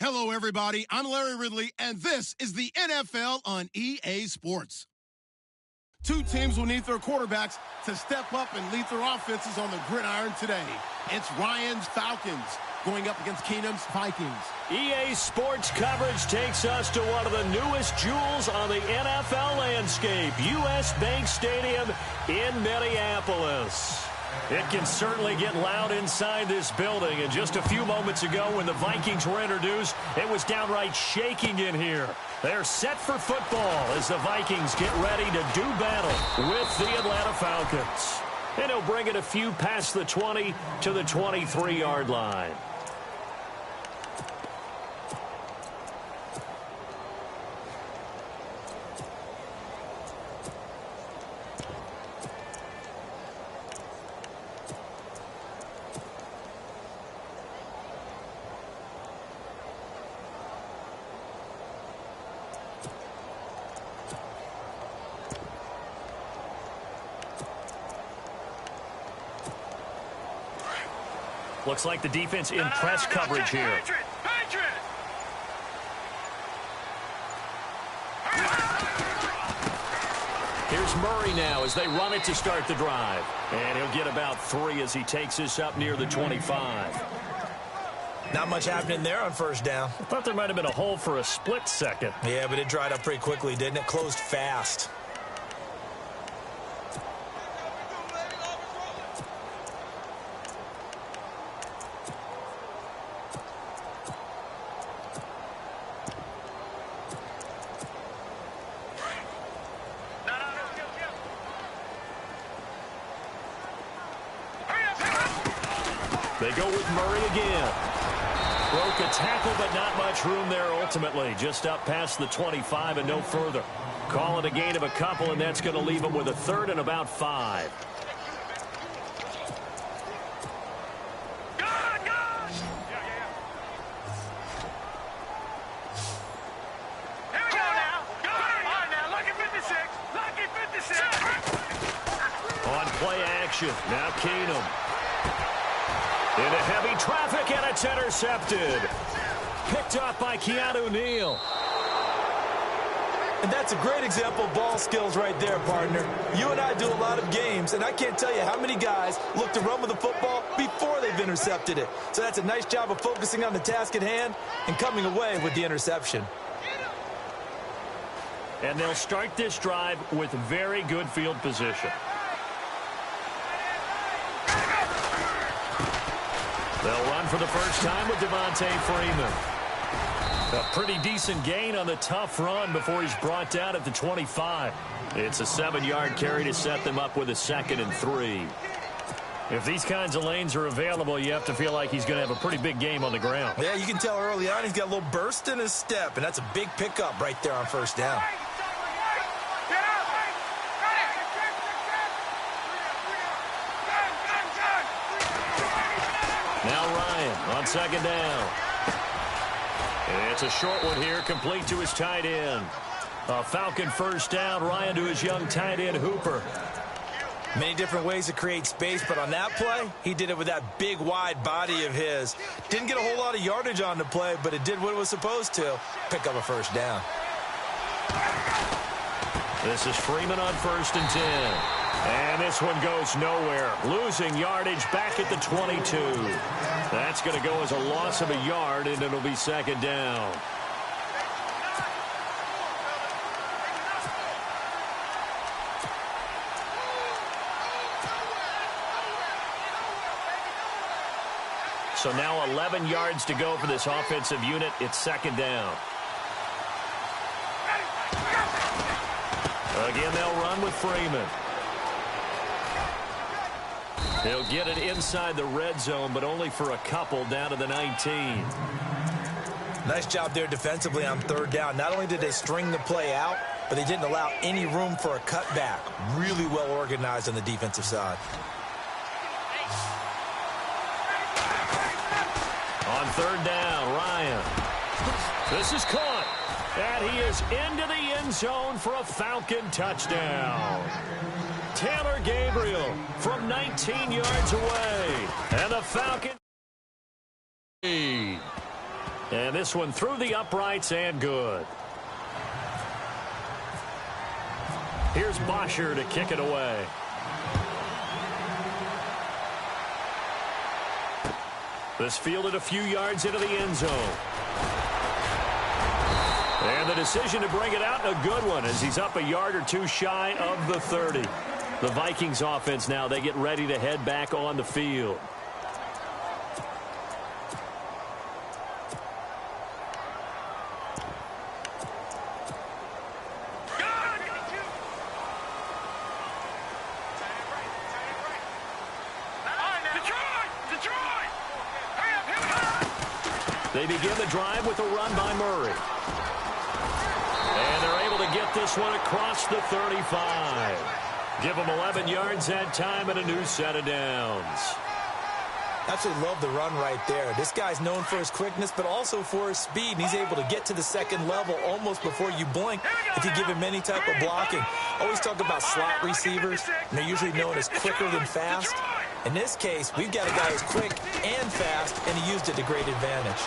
Hello, everybody. I'm Larry Ridley, and this is the NFL on EA Sports. Two teams will need their quarterbacks to step up and lead their offenses on the gridiron today. It's Ryan's Falcons going up against Keenum's Vikings. EA Sports coverage takes us to one of the newest jewels on the NFL landscape, US Bank Stadium in Minneapolis. It can certainly get loud inside this building, and just a few moments ago when the Vikings were introduced, it was downright shaking in here. They're set for football as the Vikings get ready to do battle with the Atlanta Falcons. And he'll bring it a few past the 20 to the 23-yard line. Looks like the defense in press coverage here. Here's Murray now as they run it to start the drive. And he'll get about 3 as he takes this up near the 25. Not much happening there on first down. I thought there might have been a hole for a split second. Yeah, but it dried up pretty quickly, didn't it? Closed fast. They go with Murray again. Broke a tackle, but not much room there ultimately. Just up past the 25 and no further. Call it a gain of a couple, and that's going to leave them with a 3rd and about 5. On play action, now Keenum. Into heavy traffic, and it's intercepted. Picked up by Keanu Neal. And that's a great example of ball skills right there, partner. You and I do a lot of games, and I can't tell you how many guys look to run with the football before they've intercepted it. So that's a nice job of focusing on the task at hand and coming away with the interception. And they'll start this drive with very good field position. They'll run for the first time with Devontae Freeman. A pretty decent gain on the tough run before he's brought down at the 25. It's a 7-yard carry to set them up with a 2nd and 3. If these kinds of lanes are available, you have to feel like he's going to have a pretty big game on the ground. Yeah, you can tell early on he's got a little burst in his step, and that's a big pickup right there on first down. Now Ryan on 2nd down. It's a short one here, complete to his tight end. A Falcon first down, Ryan to his young tight end, Hooper. Many different ways to create space, but on that play, he did it with that big, wide body of his. Didn't get a whole lot of yardage on the play, but it did what it was supposed to. Pick up a first down. This is Freeman on 1st and 10. And this one goes nowhere. Losing yardage back at the 22. That's going to go as a loss of a yard, and it'll be 2nd down. So now 11 yards to go for this offensive unit. It's 2nd down. Again, they'll run with Freeman. He'll get it inside the red zone, but only for a couple down to the 19. Nice job there defensively on 3rd down. Not only did they string the play out, but they didn't allow any room for a cutback. Really well organized on the defensive side. On 3rd down, Ryan. This is caught. And he is into the end zone for a Falcon touchdown. Taylor Gabriel from 19 yards away. And the Falcons. And this one through the uprights and good. Here's Bosher to kick it away. This fielded a few yards into the end zone. And the decision to bring it out, a good one, as he's up a yard or two shy of the 30. The Vikings offense now, they get ready to head back on the field. They begin the drive with a run by Murray. And they're able to get this one across the 35. Give them 11 yards that time and a new set of downs. Absolutely love the run right there. This guy's known for his quickness, but also for his speed. And he's able to get to the second level almost before you blink if you give him any type of blocking. Always talk about slot receivers, and they're usually known as quicker than fast. In this case, we've got a guy who's quick and fast, and he used it to great advantage.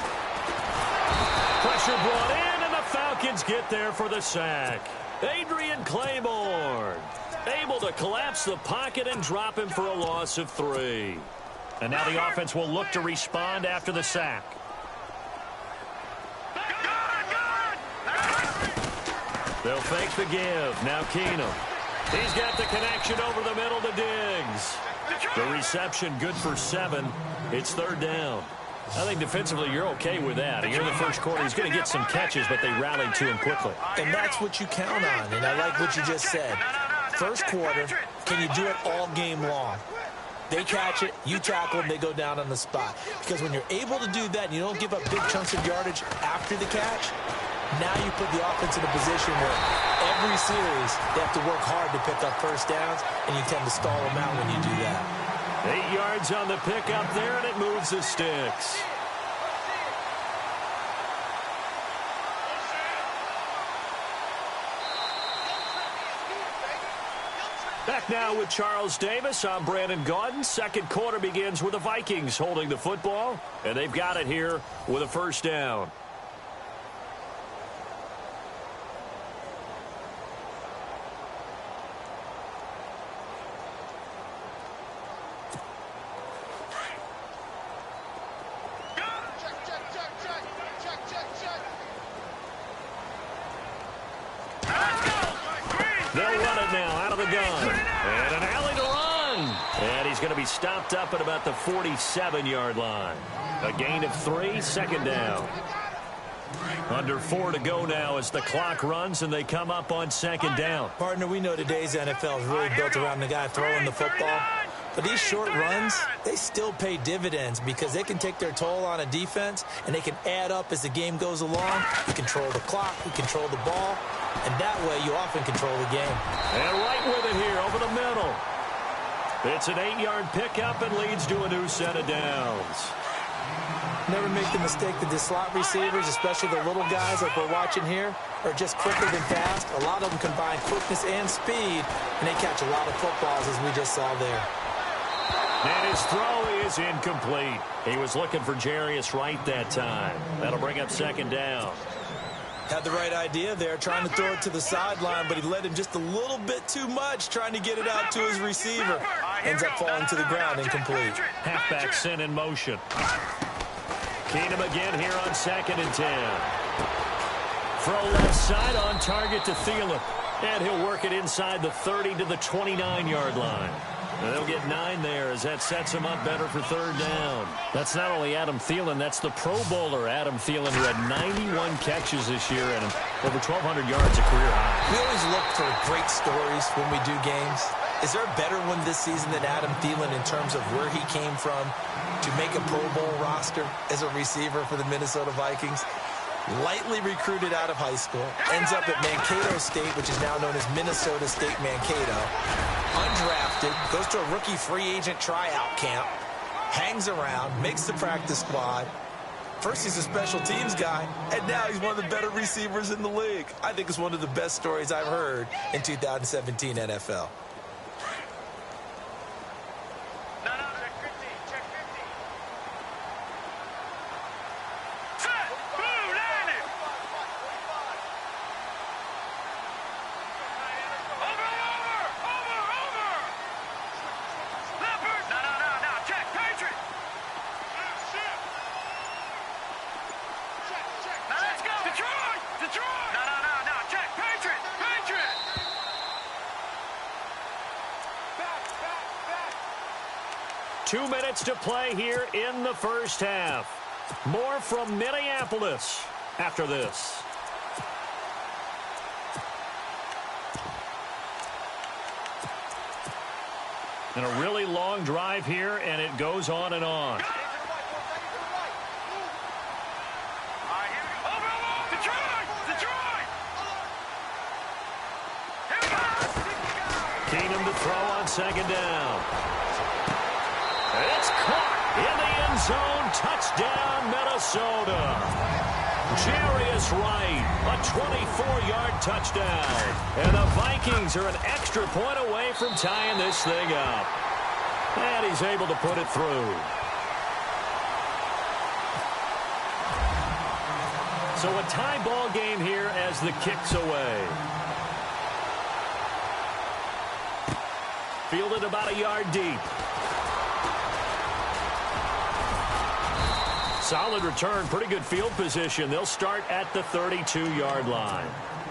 Pressure brought in, and the Falcons get there for the sack. Adrian Claiborne able to collapse the pocket and drop him for a loss of 3. And now the offense will look to respond after the sack. They'll fake the give. Now Keenum. He's got the connection over the middle to Diggs. The reception good for 7. It's third down. I think defensively you're okay with that. Here in the first quarter, he's going to get some catches, but they rallied to him quickly. And that's what you count on, and I like what you just said. First quarter, can you do it all game long? They catch it, you tackle them, they go down on the spot. Because when you're able to do that and you don't give up big chunks of yardage after the catch, now you put the offense in a position where every series they have to work hard to pick up first downs, and you tend to stall them out when you do that. 8 yards on the pickup there, and it moves the sticks. Back now with Charles Davis. I'm Brandon Gaudin. Second quarter begins with the Vikings holding the football, and they've got it here with a first down. They'll run it now out of the gun. And an alley to run. And he's going to be stopped up at about the 47-yard line. A gain of 3, second down. Under 4 to go now as the clock runs and they come up on second down. Partner, we know today's NFL is really built around the guy throwing the football. But these short runs, they still pay dividends because they can take their toll on a defense and they can add up as the game goes along. You control the clock, you control the ball, and that way you often control the game. And right with it here over the middle. It's an 8-yard pickup and leads to a new set of downs. Never make the mistake that the slot receivers, especially the little guys like we're watching here, are just quicker than fast. A lot of them combine quickness and speed, and they catch a lot of footballs as we just saw there. And his throw is incomplete. He was looking for Jarius Wright that time. That'll bring up second down. Had the right idea there, trying to throw it to the sideline, but he led him just a little bit too much, trying to get it out to his receiver. Ends up falling to the ground, incomplete. Halfback sent in motion. Keenum again here on 2nd and 10. Throw left side on target to Thielen. And he'll work it inside the 30 to the 29-yard line. And they'll get 9 there as that sets him up better for third down. That's not only Adam Thielen, that's the Pro Bowler Adam Thielen, who had 91 catches this year and over 1,200 yards, a career high. We always look for great stories when we do games. Is there a better one this season than Adam Thielen in terms of where he came from to make a Pro Bowl roster as a receiver for the Minnesota Vikings? Lightly recruited out of high school, ends up at Mankato State, which is now known as Minnesota State Mankato. Undrafted, goes to a rookie free agent tryout camp, hangs around, makes the practice squad. First he's a special teams guy, and now he's one of the better receivers in the league. I think it's one of the best stories I've heard in 2017 NFL. Now let's go. Detroit! Detroit! No. Check. Patriot! Patriot! Back. 2 minutes to play here in the first half. More from Minneapolis after this. And a really long drive here, and it goes on and on. Keenum to throw on second down. It's caught in the end zone. Touchdown, Minnesota. Jarius Wright, a 24-yard touchdown. And the Vikings are an extra point away from tying this thing up. And he's able to put it through. So a tie ball game here as the kick's away. Fielded about a yard deep. Solid return, pretty good field position. They'll start at the 32-yard line.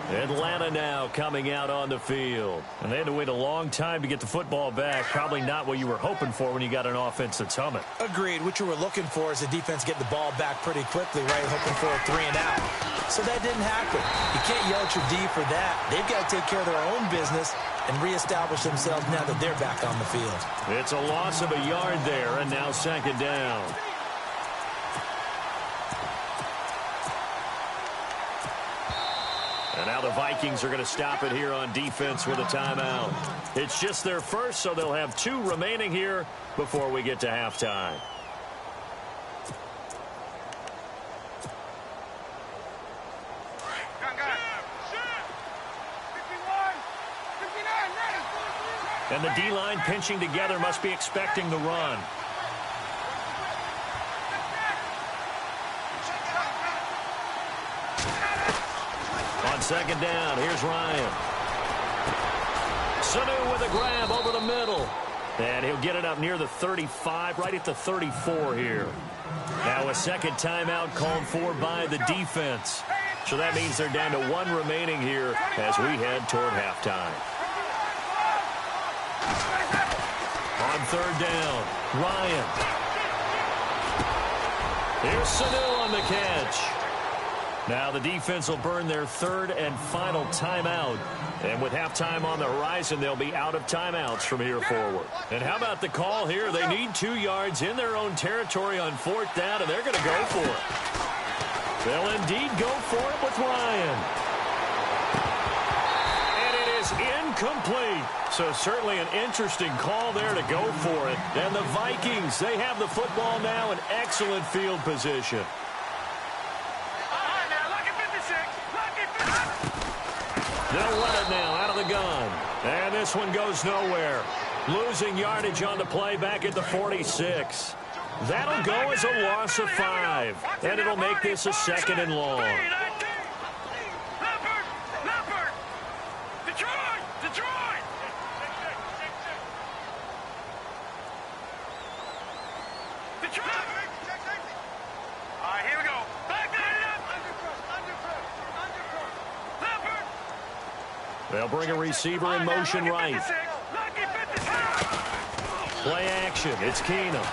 Atlanta now coming out on the field. And they had to wait a long time to get the football back. Probably not what you were hoping for when you got an offense that's humming. Agreed. What you were looking for is the defense getting the ball back pretty quickly, right? Hoping for a 3-and-out. So that didn't happen. You can't yell at your D for that. They've got to take care of their own business and reestablish themselves now that they're back on the field. It's a loss of a yard there, and now second down. And now the Vikings are going to stop it here on defense with a timeout. It's just their first, so they'll have 2 remaining here before we get to halftime. And the D-line pinching together must be expecting the run. On second down, here's Ryan. Sanu with a grab over the middle. And he'll get it up near the 35, right at the 34 here. Now a second timeout called for by the defense. So that means they're down to 1 remaining here as we head toward halftime. On third down, Ryan. Here's Sanu on the catch. Now the defense will burn their 3rd and final timeout. And with halftime on the horizon, they'll be out of timeouts from here forward. And how about the call here? They need 2 yards in their own territory on 4th down, and they're going to go for it. They'll indeed go for it with Ryan. And it is incomplete. So certainly an interesting call there to go for it. And the Vikings, they have the football now in excellent field position. They'll run it now out of the gun. And this one goes nowhere. Losing yardage on the play back at the 46. That'll go as a loss of 5. And it'll make this a 2nd and long. They'll bring a receiver in motion right. Play action. It's Keenum.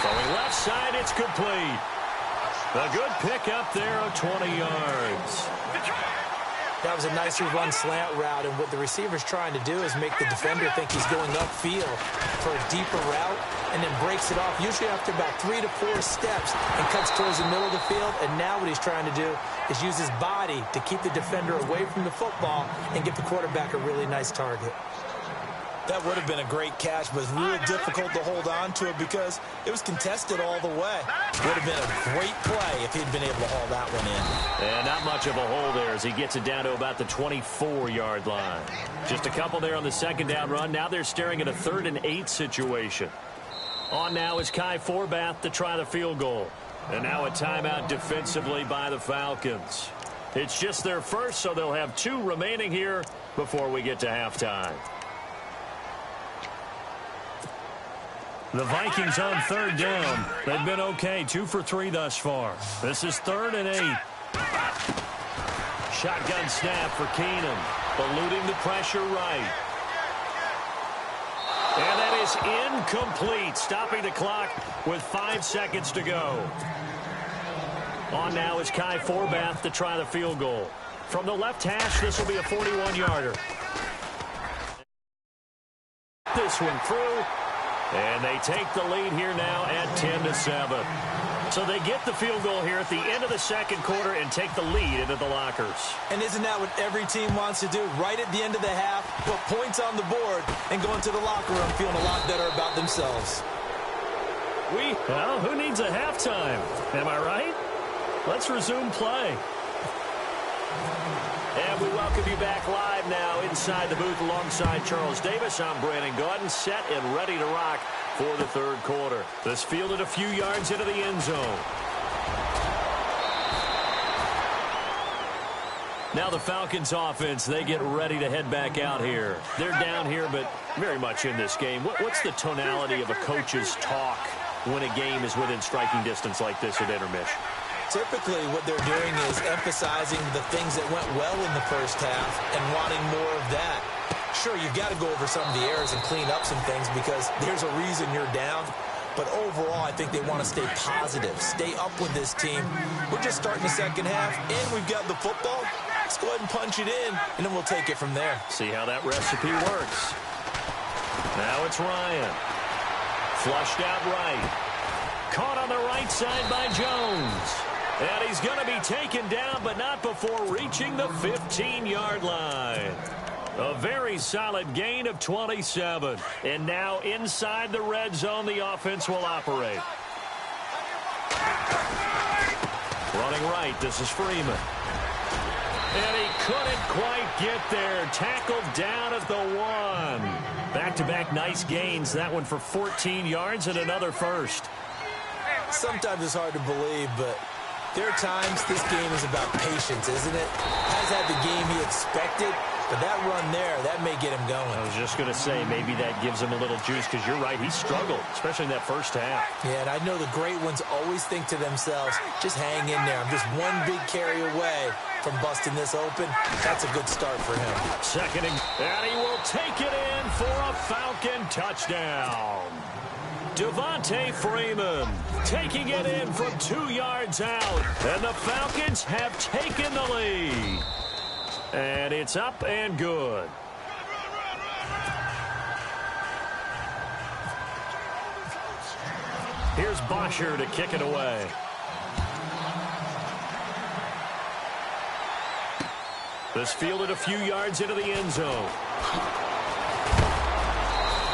Throwing left side. It's complete. A good pickup there of 20 yards. That was a nicely run slant route, and what the receiver's trying to do is make the defender think he's going upfield for a deeper route, and then breaks it off, usually after about 3 to 4 steps, and cuts towards the middle of the field. And now what he's trying to do is use his body to keep the defender away from the football and get the quarterback a really nice target. That would have been a great catch, but it's real difficult to hold on to it because it was contested all the way. Would have been a great play if he'd been able to haul that one in. And not much of a hole there as he gets it down to about the 24-yard line. Just a couple there on the second down run. Now they're staring at a 3rd and 8 situation. On now is Kai Forbath to try the field goal. And now a timeout defensively by the Falcons. It's just their first, so they'll have 2 remaining here before we get to halftime. The Vikings on third down. They've been okay, 2 for 3 thus far. This is 3rd and 8. Shotgun snap for Keenum. Eluding the pressure right. And that is incomplete. Stopping the clock with 5 seconds to go. On now is Kai Forbath to try the field goal. From the left hash, this will be a 41-yarder. This one through. And they take the lead here now at 10-7. So they get the field goal here at the end of the second quarter and take the lead into the lockers. And isn't that what every team wants to do? Right at the end of the half, put points on the board, and go into the locker room feeling a lot better about themselves. Well, who needs a halftime? Am I right? Let's resume play. And we welcome you back live now inside the booth alongside Charles Davis. I'm Brandon Gaudin, set and ready to rock for the third quarter. This fielded a few yards into the end zone. Now the Falcons offense, they get ready to head back out here. They're down here, but very much in this game. What's the tonality of a coach's talk when a game is within striking distance like this at intermission? Typically, what they're doing is emphasizing the things that went well in the first half and wanting more of that. Sure, you've got to go over some of the errors and clean up some things because there's a reason you're down. But overall, I think they want to stay positive, stay up with this team. We're just starting the second half, and we've got the football. Let's go ahead and punch it in, and then we'll take it from there. See how that recipe works. Now it's Ryan. Flushed out right. Caught on the right side by Jones. And he's going to be taken down, but not before reaching the 15-yard line. A very solid gain of 27. And now inside the red zone, the offense will operate. Running right, this is Freeman. And he couldn't quite get there. Tackled down at the 1. Back-to-back nice gains. That one for 14 yards and another first. Sometimes it's hard to believe, but there are times this game is about patience, isn't it? Has had the game he expected, but that run there, that may get him going. I was just going to say, maybe that gives him a little juice, because you're right, he struggled, especially in that first half. Yeah, and I know the great ones always think to themselves, just hang in there. I'm just one big carry away from busting this open. That's a good start for him. Second, and he will take it in for a Falcon touchdown. Devontae Freeman taking it in from 2 yards out. And the Falcons have taken the lead. And it's up and good. Here's Bosher to kick it away. This fielded a few yards into the end zone.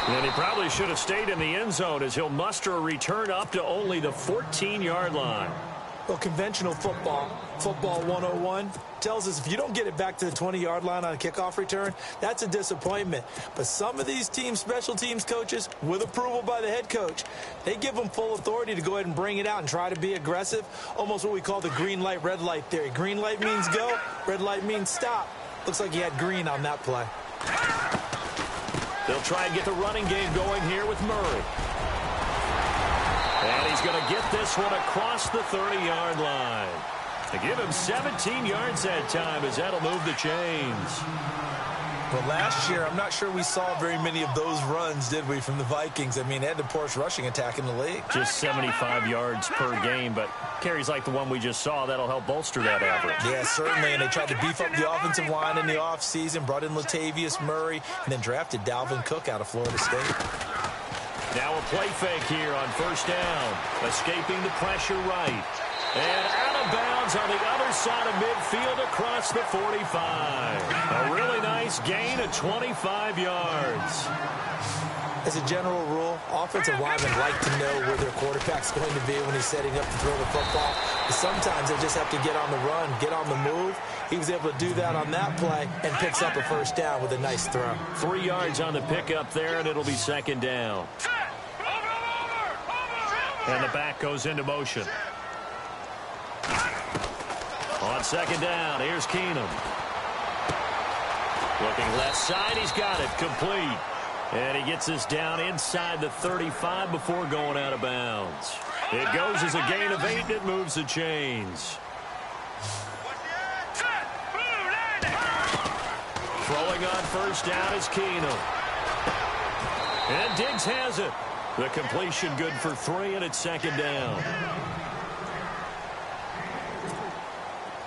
And he probably should have stayed in the end zone as he'll muster a return up to only the 14-yard line. Well, conventional football 101, tells us if you don't get it back to the 20-yard line on a kickoff return, that's a disappointment. But some of these teams, special teams coaches, with approval by the head coach, they give them full authority to go ahead and bring it out and try to be aggressive, almost what we call the green light, red light theory. Green light means go, red light means stop. Looks like he had green on that play. They'll try and get the running game going here with Murray. And he's going to get this one across the 30-yard line. To give him 17 yards that time as that'll move the chains. Well, last year, I'm not sure we saw very many of those runs, did we, from the Vikings? I mean, they had the poorest rushing attack in the league. Just 75 yards per game, but carries like the one we just saw, that'll help bolster that average. Yeah, certainly, and they tried to beef up the offensive line in the offseason, brought in Latavius Murray, and then drafted Dalvin Cook out of Florida State. Now a play fake here on first down. Escaping the pressure right. And out of bounds on the other side of midfield across the 45. A really nice gain of 25 yards. As a general rule, offensive linemen like to know where their quarterback's going to be when he's setting up to throw the football. But sometimes they just have to get on the run, get on the move. He was able to do that on that play and picks up a first down with a nice throw. 3 yards on the pickup there, and it'll be second down. And the back goes into motion. On second down, here's Keenum. Looking left side, he's got it, complete. And he gets this down inside the 35 before going out of bounds. It goes as a gain of 8, and it moves the chains. Throwing on first down is Keenum. And Diggs has it. The completion good for 3, and it's second down.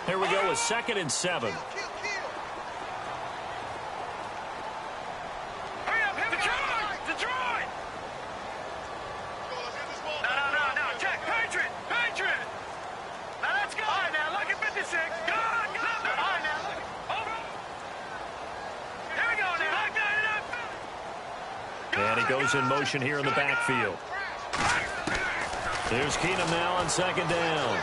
Here we go with 2nd and 7. And he goes in motion here in the backfield. There's Keenum now on 2nd down.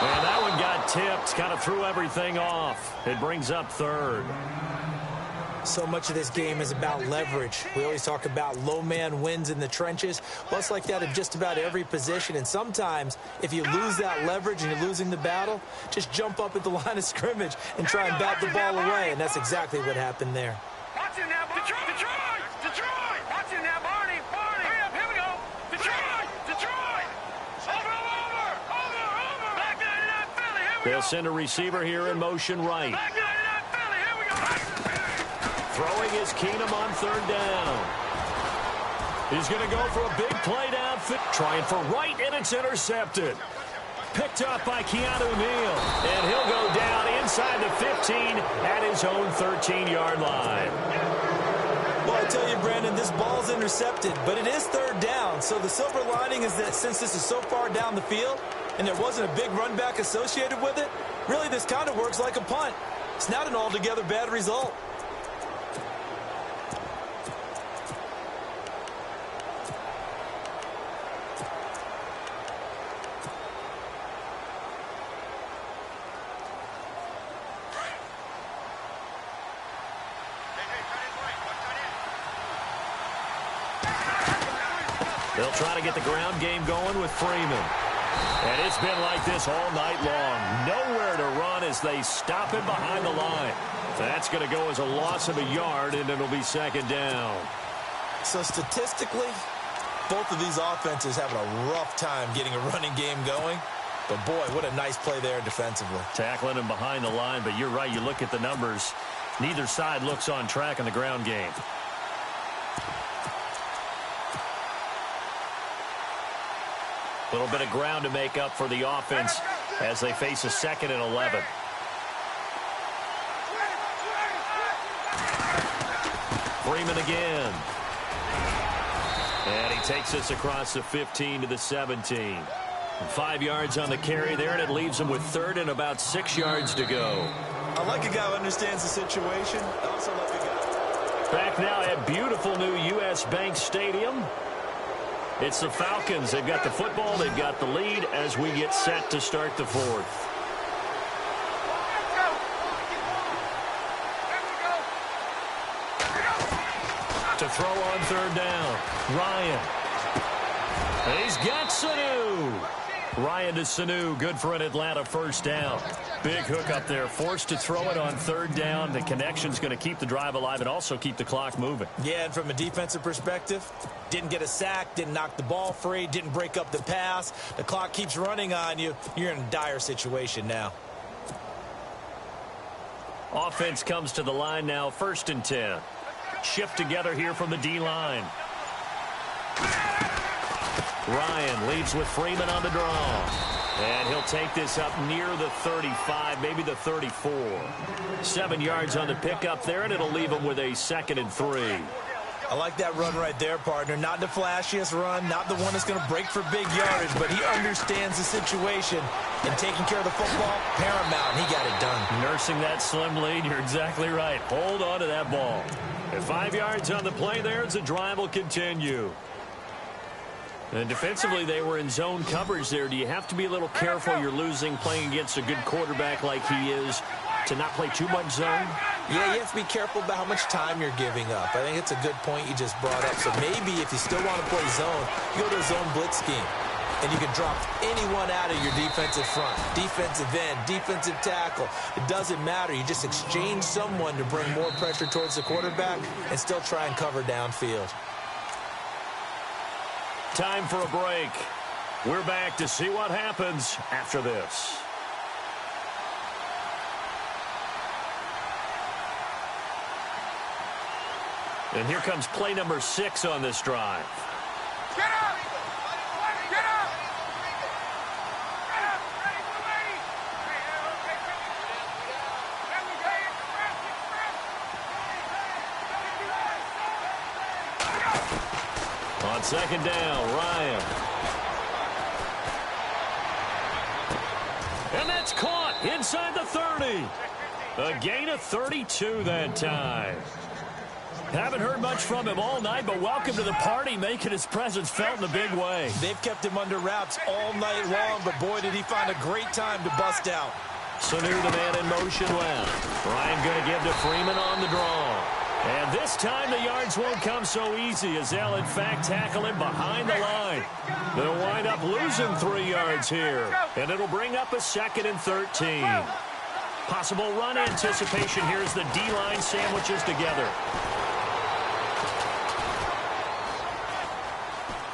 And that one got tipped, kind of threw everything off. It brings up 3rd. So much of this game is about leverage. We always talk about low man wins in the trenches. Well, it's like that in just about every position. And sometimes, if you lose that leverage and you're losing the battle, just jump up at the line of scrimmage and try and bat the ball away. And that's exactly what happened there. Watch it now, Detroit! Watch it now, Barney! Hurry up, here we go! Detroit! Over! Back 99 Philly, here we go! They'll send a receiver here in motion right. Back 99 Philly, here we go! Throwing is Keenum on 3rd down. He's going to go for a big play downfield. Trying for right, and it's intercepted. Picked up by Keanu Neal. And he'll go down inside the 15 at his own 13-yard line. Well, I tell you, Brandon, this ball's intercepted, but it is 3rd down. So the silver lining is that since this is so far down the field and there wasn't a big run back associated with it, really this kind of works like a punt. It's not an altogether bad result. They'll try to get the ground game going with Freeman. And it's been like this all night long. Nowhere to run as they stop him behind the line. That's going to go as a loss of a yard, and it'll be 2nd down. So statistically, both of these offenses having a rough time getting a running game going. But, boy, what a nice play there defensively. Tackling him behind the line, but you're right. You look at the numbers. Neither side looks on track in the ground game. A little bit of ground to make up for the offense as they face a 2nd and 11. Freeman again. And he takes this across the 15 to the 17. 5 yards on the carry there, and it leaves him with 3rd and about 6 yards to go. I like a guy who understands the situation. I also like a guy. Back now at beautiful new U.S. Bank Stadium. It's the Falcons. They've got the football. They've got the lead as we get set to start the 4th. To throw on 3rd down. Ryan. And he's got Sanu. Ryan to Sanu. Good for an Atlanta 1st down. Big hook up there. Forced to throw it on 3rd down. The connection's going to keep the drive alive and also keep the clock moving. Yeah, and from a defensive perspective, didn't get a sack, didn't knock the ball free, didn't break up the pass. The clock keeps running on you. You're in a dire situation now. Offense comes to the line now, 1st and 10. Shift together here from the D-line. Ryan leads with Freeman on the draw. And he'll take this up near the 35, maybe the 34. 7 yards on the pickup there, and it'll leave him with a 2nd and 3. I like that run right there, partner. Not the flashiest run, not the one that's going to break for big yardage, but he understands the situation, and taking care of the football, paramount, and he got it done. Nursing that slim lead, you're exactly right. Hold on to that ball. At 5 yards on the play there, the drive will continue. And defensively, they were in zone coverage there. Do you have to be a little careful? You're losing playing against a good quarterback like he is to not play too much zone? Yeah, you have to be careful about how much time you're giving up. I think it's a good point you just brought up. So maybe if you still want to play zone, you go to a zone blitz scheme. and you can drop anyone out of your defensive front. Defensive end, defensive tackle. It doesn't matter. You just exchange someone to bring more pressure towards the quarterback and still try and cover downfield. Time for a break. We're back to see what happens after this. And here comes play number 6 on this drive. Get up! Get up! On second down, Ryan. And that's caught inside the 30. A gain of 32 that time. Haven't heard much from him all night, but welcome to the party, making his presence felt in a big way. They've kept him under wraps all night long, but boy, did he find a great time to bust out. Sanu, the man in motion left. Ryan going to give to Freeman on the draw. And this time the yards won't come so easy as they'll, in fact, tackle him behind the line. They'll wind up losing 3 yards here, and it'll bring up a 2nd and 13. Possible run anticipation here as the D-line sandwiches together.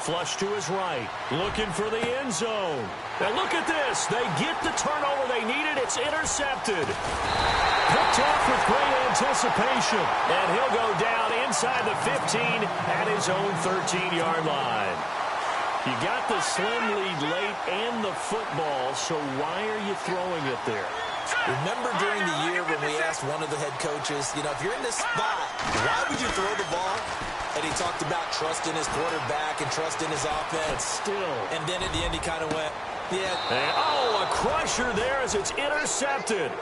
Flush to his right, looking for the end zone. And look at this. They get the turnover they needed. It's intercepted. Picked off with great anticipation. And he'll go down inside the 15 at his own 13-yard line. You got the slim lead late and the football, so why are you throwing it there? Remember during the year when we asked one of the head coaches, if you're in this spot, why would you throw the ball? And he talked about trusting his quarterback and trusting his offense. Still. And then at the end he kind of went, yeah. And, a crusher there as it's intercepted.